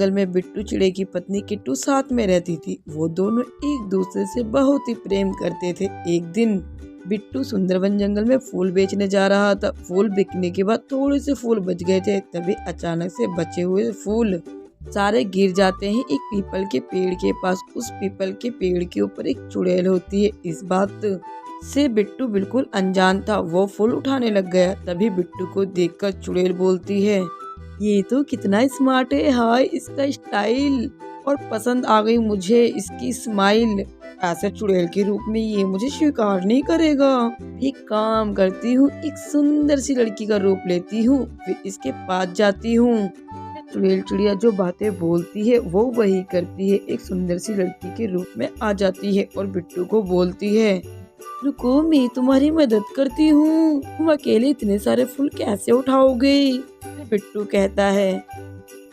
जंगल में बिट्टू चिड़ै की पत्नी किट्टू साथ में रहती थी। वो दोनों एक दूसरे से बहुत ही प्रेम करते थे। एक दिन बिट्टू सुंदरबन जंगल में फूल बेचने जा रहा था। फूल बिकने के बाद थोड़े से फूल बच गए थे। तभी अचानक से बचे हुए फूल सारे गिर जाते हैं एक पीपल के पेड़ के पास। उस पीपल के पेड़ के ऊपर एक चुड़ैल होती है। इस बात से बिट्टू बिल्कुल अनजान था। वो फूल उठाने लग गया। तभी बिट्टू को देखकर चुड़ैल बोलती है, ये तो कितना स्मार्ट है, हाय इसका स्टाइल, और पसंद आ गई मुझे इसकी स्माइल। ऐसे चुड़ैल के रूप में ये मुझे स्वीकार नहीं करेगा। एक काम करती हूँ, एक सुंदर सी लड़की का रूप लेती हूँ, फिर इसके पास जाती हूँ। चुड़ैल चिड़िया जो बातें बोलती है वो वही करती है। एक सुंदर सी लड़की के रूप में आ जाती है और बिट्टू को बोलती है, रुको मैं तुम्हारी मदद करती हूँ, तुम अकेले इतने सारे फूल कैसे उठाओगे। बिट्टू कहता है,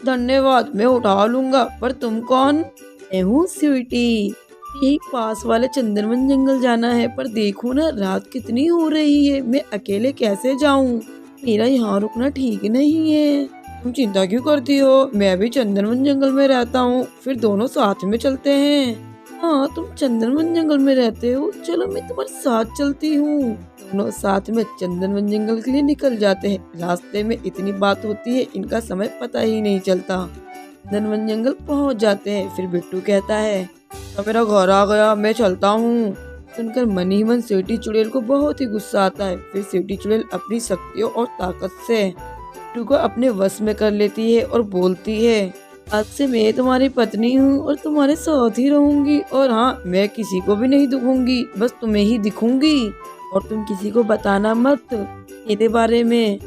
धन्यवाद, मैं उठा लूंगा, पर तुम कौन। मैं हूँ स्वीटी, यही पास वाले चंदनवन जंगल जाना है, पर देखो ना रात कितनी हो रही है, मैं अकेले कैसे जाऊँ, मेरा यहाँ रुकना ठीक नहीं है। तुम चिंता क्यों करती हो, मैं भी चंदनवन जंगल में रहता हूँ, फिर दोनों साथ में चलते हैं। हाँ तुम चंदनवन जंगल में रहते हो, चलो मैं तुम्हारे साथ चलती हूँ। दोनों साथ में चंदनवन जंगल के लिए निकल जाते हैं। रास्ते में इतनी बात होती है, इनका समय पता ही नहीं चलता। चंदनवन जंगल पहुँच जाते हैं। फिर बिट्टू कहता है, तो मेरा घर आ गया, मैं चलता हूँ। सुनकर मन ही मन स्वीटी चुड़ैल को बहुत ही गुस्सा आता है। फिर स्वीटी चुड़ैल अपनी शक्तियों और ताकत से बिट्टू को अपने वश में कर लेती है और बोलती है, आज से मैं तुम्हारी पत्नी हूँ और तुम्हारे साथ ही रहूंगी, और हाँ मैं किसी को भी नहीं दिखूंगी, बस तुम्हें ही दिखूंगी, और तुम किसी को बताना मत मेरे बारे में।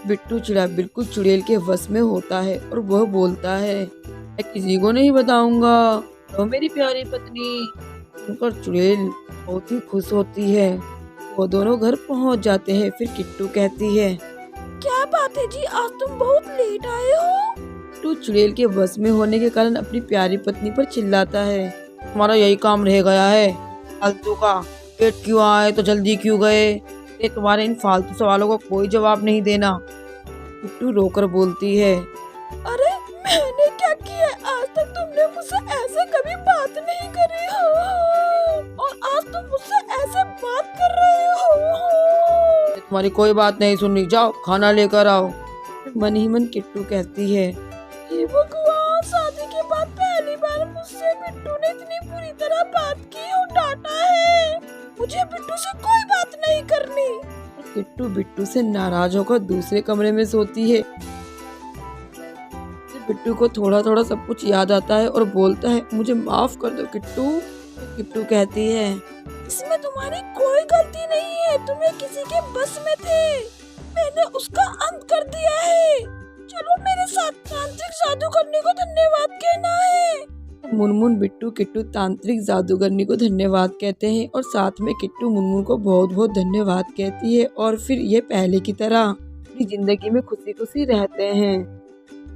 बिट्टू चिड़ा बिल्कुल चुड़ैल के वश में होता है और वह बोलता है, मैं किसी को नहीं बताऊंगा, तो मेरी प्यारी पत्नी। सुनकर चुड़ैल बहुत ही खुश होती है। वो दोनों घर पहुँच जाते हैं। फिर किट्टू कहती है, क्या बात है जी, आज तुम बहुत लेट आए हो। बिट्टू चुड़ैल के वश में होने के कारण अपनी प्यारी पत्नी पर चिल्लाता है, तुम्हारा यही काम रह गया है फालतू का, लेट क्यों आए तो जल्दी क्यों गए, ये तुम्हारे इन फालतू सवालों का कोई जवाब नहीं देना। बिट्टू रोकर बोलती है, अरे मैंने क्या किया, आज तक तुमने मुझसे ऐसे कभी बात नहीं करी हो, और आज तुम मुझसे ऐसे बात कर रहे हो। तुम्हारी कोई बात नहीं सुननी, जाओ खाना लेकर आओ। मन ही मन किट्टू कहती है, ये भगवान, शादी के बाद पहली बार मुझसे बिट्टू ने इतनी बुरी तरह बात की और डांटा है, मुझे बिट्टू से कोई बात नहीं करनी। किट्टू बिट्टू से नाराज होकर दूसरे कमरे में सोती है। बिट्टू को थोड़ा थोड़ा सब कुछ याद आता है और बोलता है, मुझे माफ कर दो किट्टू। किट्टू कहती है, इसमें तुम्हारी कोई गलती नहीं है, तुम्हें किसी के बस में थे, मैंने उसका अंत कर दिया है, चलो मेरे साथ तांत्रिक जादूगरनी को धन्यवाद कहना है। मुनमुन बिट्टू किट्टू तांत्रिक जादूगरनी को धन्यवाद कहते हैं और साथ में किट्टू मुनमुन को बहुत बहुत धन्यवाद कहती है, और फिर ये पहले की तरह अपनी जिंदगी में खुशी खुशी रहते हैं।